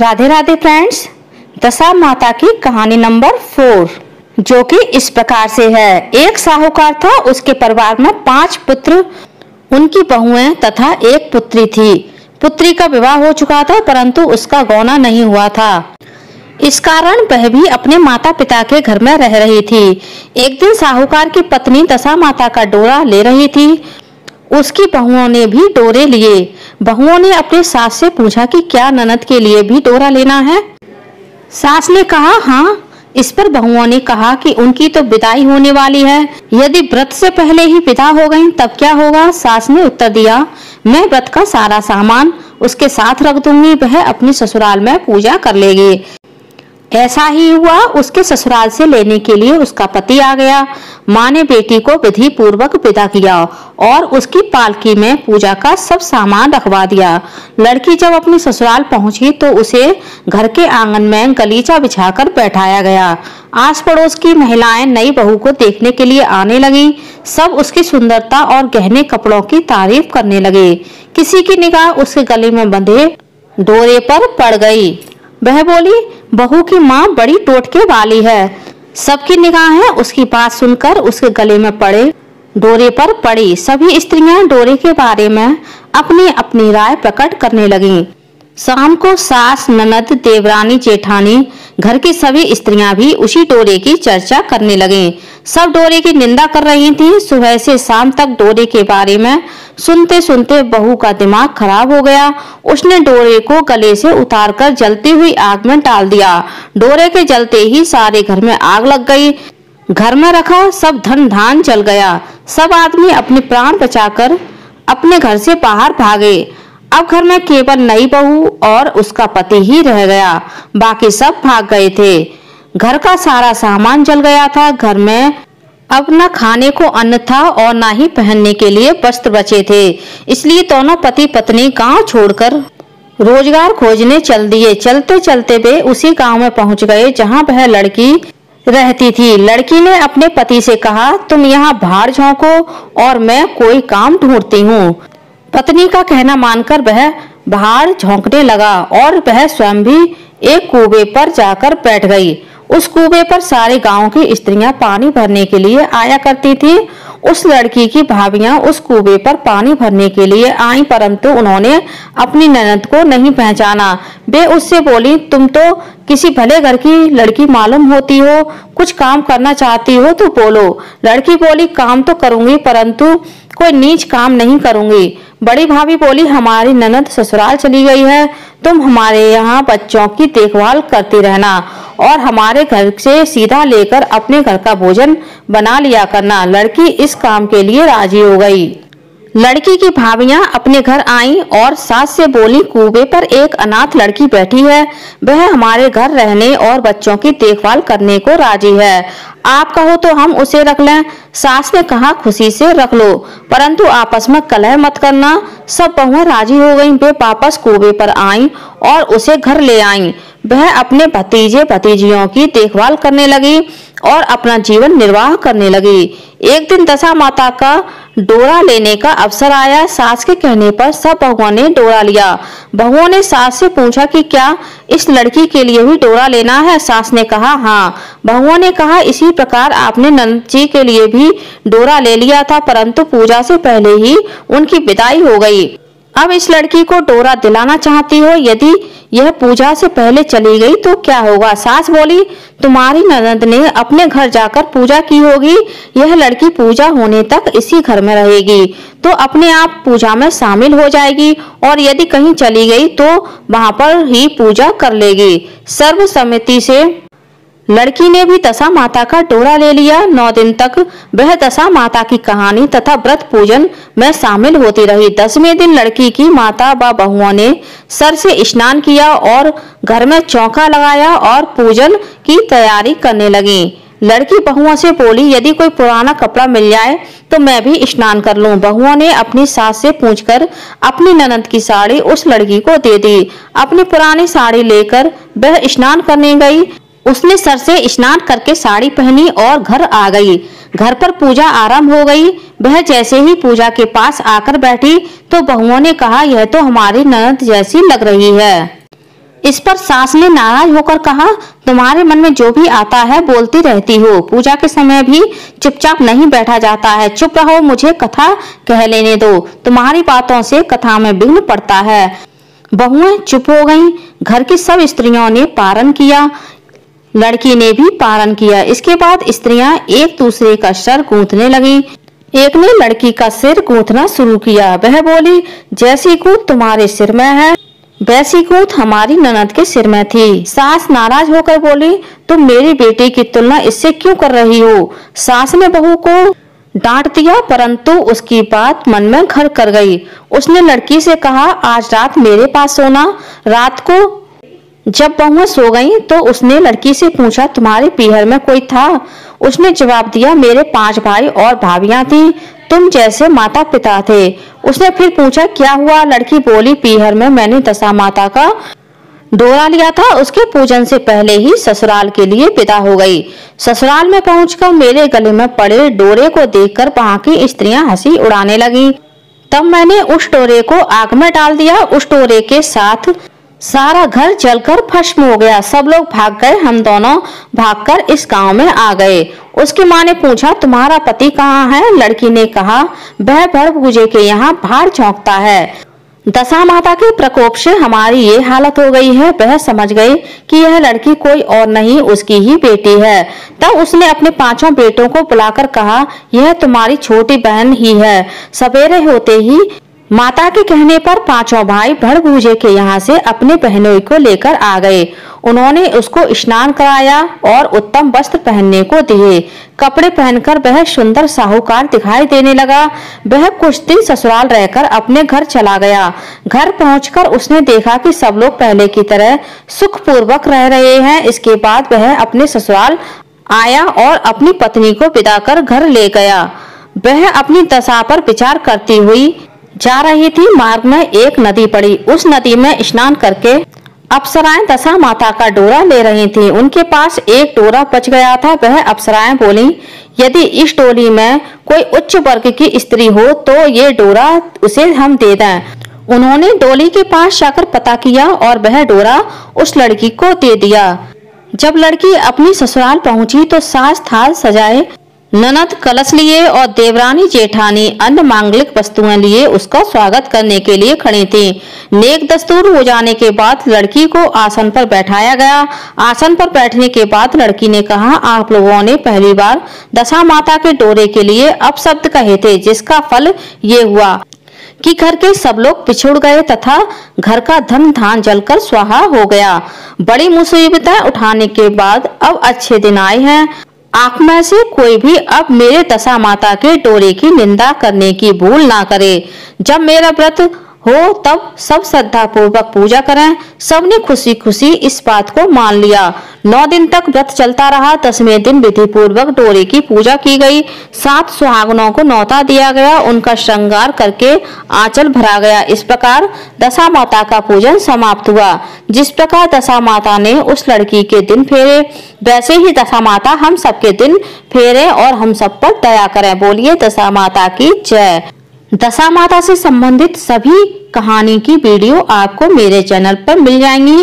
Radhe Radhe friends. दशा माता की कहानी नंबर 4 जो कि इस प्रकार से है। एक साहूकार था, उसके परिवार में 5 पुत्र, उनकी बहुएं तथा एक पुत्री थी। पुत्री का विवाह हो चुका था परंतु उसका गौना नहीं हुआ था। इस कारण वह भी अपने माता पिता के घर में रह रही थी। एक दिन साहूकार की पत्नी दशा माता का डोरा ले रही थी। उसकी बहुओं ने भी डोरे लिए। बहुओं ने अपने सास से पूछा कि क्या ननद के लिए भी डोरा लेना है। सास ने कहा हाँ। इस पर बहुओं ने कहा कि उनकी तो विदाई होने वाली है, यदि व्रत से पहले ही विदा हो गईं तब क्या होगा। सास ने उत्तर दिया, मैं व्रत का सारा सामान उसके साथ रख दूंगी, वह अपनी ससुराल में पूजा कर लेगी। ऐसा ही हुआ। उसके ससुराल से लेने के लिए उसका पति आ गया। माँ ने बेटी को विधि पूर्वक विदा किया और उसकी पालकी में पूजा का सब सामान रखवा दिया। लड़की जब अपनी ससुराल पहुंची तो उसे घर के आंगन में गलीचा बिछाकर बैठाया गया। आस पड़ोस की महिलाएं नई बहू को देखने के लिए आने लगी। सब उसकी सुंदरता और गहने कपड़ों की तारीफ करने लगे। किसी की निगाह उसके गले में बंधे डोरे पर पड़ गई। वह बोली, बहू की माँ बड़ी टोटके वाली है। सबकी निगाहें उसकी बात सुनकर उसके गले में पड़े डोरे पर पड़ी। सभी स्त्रियां डोरे के बारे में अपनी अपनी राय प्रकट करने लगीं। शाम को सास, ननद, देवरानी, जेठानी, घर की सभी स्त्रियां भी उसी डोरे की चर्चा करने लगीं। सब डोरे की निंदा कर रही थीं। सुबह से शाम तक डोरे के बारे में सुनते सुनते बहू का दिमाग खराब हो गया। उसने डोरे को गले से उतारकर जलती हुई आग में डाल दिया। डोरे के जलते ही सारे घर में आग लग गई। घर में रखा सब धन धान जल गया। सब आदमी अपने प्राण बचाकर अपने घर से बाहर भागे। अब घर में केवल नई बहू और उसका पति ही रह गया, बाकी सब भाग गए थे। घर का सारा सामान जल गया था। घर में अब न खाने को अन्न था और न ही पहनने के लिए वस्त्र बचे थे। इसलिए दोनों पति पत्नी गांव छोड़कर रोजगार खोजने चल दिए। चलते चलते वे उसी गांव में पहुंच गए जहां वह लड़की रहती थी। लड़की ने अपने पति से कहा, तुम यहाँ भाड़ झोंको और मैं कोई काम ढूंढती हूँ। पत्नी का कहना मानकर वह भाड़ झोंकने लगा और वह स्वयं भी एक कुएं पर जाकर बैठ गई। उस कुएं पर सारे गांव की स्त्रियां पानी भरने के लिए आया करती थी। उस लड़की की भाभियां उस कुएं पर पानी भरने के लिए आईं परंतु उन्होंने अपनी ननद को नहीं पहचाना। वे उससे बोली, तुम तो किसी भले घर की लड़की मालूम होती हो, कुछ काम करना चाहती हो तो बोलो। लड़की बोली, काम तो करूंगी परंतु कोई नीच काम नहीं करूंगी। बड़ी भाभी बोली, हमारी ननद ससुराल चली गई है, तुम हमारे यहाँ बच्चों की देखभाल करती रहना और हमारे घर से सीधा लेकर अपने घर का भोजन बना लिया करना। लड़की इस काम के लिए राजी हो गई। लड़की की भाभियां अपने घर आईं और सास से बोली, कुएं पर एक अनाथ लड़की बैठी है, वह हमारे घर रहने और बच्चों की देखभाल करने को राजी है। आप कहो तो हम उसे रख लें। सास ने कहा, खुशी से रख लो परंतु आपस में कलह मत करना। सब बहुएं राजी हो गईं। वे वापस कुएं पर आईं और उसे घर ले आईं। वह अपने भतीजे भतीजियों की देखभाल करने लगी और अपना जीवन निर्वाह करने लगी। एक दिन दशा माता का डोरा लेने का अवसर आया। सास के कहने पर सब बहुओं ने डोरा लिया। बहुओं ने सास से पूछा कि क्या इस लड़की के लिए भी डोरा लेना है। सास ने कहा हाँ। बहुओं ने कहा, इसी प्रकार आपने नंद जी के लिए भी डोरा ले लिया था परंतु पूजा से पहले ही उनकी विदाई हो गई। अब इस लड़की को डोरा दिलाना चाहती हो, यदि यह पूजा से पहले चली गई तो क्या होगा। सास बोली, तुम्हारी ननद ने अपने घर जाकर पूजा की होगी, यह लड़की पूजा होने तक इसी घर में रहेगी तो अपने आप पूजा में शामिल हो जाएगी और यदि कहीं चली गई तो वहां पर ही पूजा कर लेगी। सर्वसम्मति से लड़की ने भी दशा माता का डोरा ले लिया। 9 दिन तक वह दशा माता की कहानी तथा व्रत पूजन में शामिल होती रही। 10वें दिन लड़की की माता व बहुओं ने सर से स्नान किया और घर में चौका लगाया और पूजन की तैयारी करने लगी। लड़की बहुओं से बोली, यदि कोई पुराना कपड़ा मिल जाए तो मैं भी स्नान कर लूं। बहुओं ने अपनी सास से पूछकर अपनी ननद की साड़ी उस लड़की को दे दी। अपनी पुरानी साड़ी लेकर वह स्नान करने गई। उसने सर से स्नान करके साड़ी पहनी और घर आ गई। घर पर पूजा आरंभ हो गई। वह जैसे ही पूजा के पास आकर बैठी तो बहुओं ने कहा, यह तो हमारी ननद जैसी लग रही है। इस पर सास ने नाराज होकर कहा, तुम्हारे मन में जो भी आता है बोलती रहती हो। पूजा के समय भी चुपचाप नहीं बैठा जाता है। चुप रहो, मुझे कथा कह लेने दो। तुम्हारी बातों से कथा में विघ्न पड़ता है। बहुएं चुप हो गईं। घर की सब स्त्रियों ने पारण किया, लड़की ने भी पारण किया। इसके बाद स्त्रियां एक दूसरे का सर गूंथने लगी। एक ने लड़की का सिर गूंथना शुरू किया। वह बोली, जैसी गूंथ तुम्हारे सिर में है वैसी गूंथ हमारी ननद के सिर में थी। सास नाराज होकर बोली, तुम मेरी बेटी की तुलना इससे क्यों कर रही हो। सास ने बहू को डांट दिया, परंतु उसकी बात मन में घर कर गई। उसने लड़की से कहा, आज रात मेरे पास सोना। रात को जब बहुएं सो गईं, तो उसने लड़की से पूछा, तुम्हारे पीहर में कोई था। उसने जवाब दिया, मेरे 5 भाई और भाभियां थी, तुम जैसे माता पिता थे। उसने फिर पूछा, क्या हुआ। लड़की बोली, पीहर में मैंने दशा माता का डोरा लिया था। उसके पूजन से पहले ही ससुराल के लिए विदा हो गई। ससुराल में पहुंचकर मेरे गले में पड़े डोरे को देखकर वहां की स्त्रियां हंसी उड़ाने लगी। तब मैंने उस डोरे को आग में डाल दिया। उस डोरे के साथ सारा घर जलकर भस्म हो गया। सब लोग भाग गए। हम दोनों भागकर इस गांव में आ गए। उसकी माँ ने पूछा, तुम्हारा पति कहाँ है। लड़की ने कहा, वह भर पूजे के यहाँ बाहर झोंकता है। दशा माता के प्रकोप से हमारी ये हालत हो गई है। वह समझ गई कि यह लड़की कोई और नहीं, उसकी ही बेटी है। तब उसने अपने 5 बेटों को बुलाकर कहा, यह तुम्हारी छोटी बहन ही है। सवेरे होते ही माता के कहने पर 5 भाई भड़भूजे के यहाँ से अपने बहनोई को लेकर आ गए। उन्होंने उसको स्नान कराया और उत्तम वस्त्र पहनने को दिए। कपड़े पहनकर वह सुंदर साहूकार दिखाई देने लगा। वह कुछ दिन ससुराल रहकर अपने घर चला गया। घर पहुंचकर उसने देखा कि सब लोग पहले की तरह सुखपूर्वक रह रहे हैं। इसके बाद वह अपने ससुराल आया और अपनी पत्नी को विदा कर घर ले गया। वह अपनी दशा पर विचार करती हुई जा रही थी। मार्ग में एक नदी पड़ी। उस नदी में स्नान करके अप्सराएं दशा माता का डोरा ले रही थी। उनके पास एक डोरा बच गया था। वह अप्सराएं बोली, यदि इस टोली में कोई उच्च वर्ग की स्त्री हो तो ये डोरा उसे हम दे दें। उन्होंने डोली के पास जाकर पता किया और वह डोरा उस लड़की को दे दिया। जब लड़की अपनी ससुराल पहुंची तो सास थाल सजाए, ननद कलश लिए और देवरानी जेठानी अन्य मांगलिक वस्तुएं लिए उसका स्वागत करने के लिए खड़ी थी। नेक दस्तूर हो जाने के बाद लड़की को आसन पर बैठाया गया। आसन पर बैठने के बाद लड़की ने कहा, आप लोगों ने पहली बार दशा माता के डोरे के लिए अपशब्द कहे थे, जिसका फल ये हुआ कि घर के सब लोग पिछुड़ गए तथा घर का धन धान जलकर स्वाहा हो गया। बड़ी मुसीबतें उठाने के बाद अब अच्छे दिन आए हैं। आप में से कोई भी अब मेरे दशा माता के डोरे की निंदा करने की भूल ना करे। जब मेरा व्रत हो तब सब श्रद्धा पूर्वक पूजा करें। सबने खुशी खुशी इस बात को मान लिया। 9 दिन तक व्रत चलता रहा। 10वें दिन विधि पूर्वक डोरे की पूजा की गई। 7 सुहागनों को न्योता दिया गया। उनका श्रृंगार करके आंचल भरा गया। इस प्रकार दशा माता का पूजन समाप्त हुआ। जिस प्रकार दशा माता ने उस लड़की के दिन फेरे, वैसे ही दशा माता हम सबके दिन फेरे और हम सब पर दया करें। बोलिए दशा माता की जय। दशा माता से संबंधित सभी कहानी की वीडियो आपको मेरे चैनल पर मिल जाएंगी।